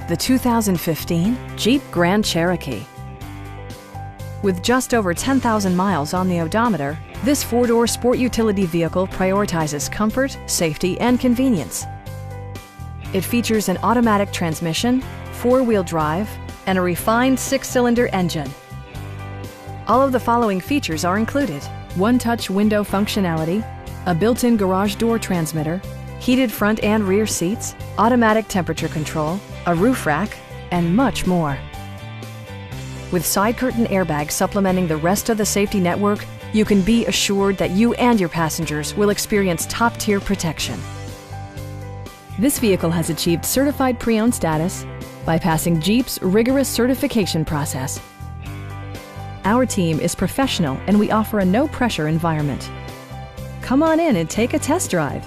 the 2015 Jeep Grand Cherokee. With just over 10,000 miles on the odometer, this four-door sport utility vehicle prioritizes comfort, safety, and convenience. It features an automatic transmission, four-wheel drive, and a refined six-cylinder engine. All of the following features are included: one-touch window functionality, a built-in garage door transmitter, heated front and rear seats, automatic temperature control, a roof rack, and much more. With side curtain airbags supplementing the rest of the safety network, you can be assured that you and your passengers will experience top-tier protection. This vehicle has achieved certified pre-owned status by passing Jeep's rigorous certification process. Our team is professional and we offer a no-pressure environment. Come on in and take a test drive.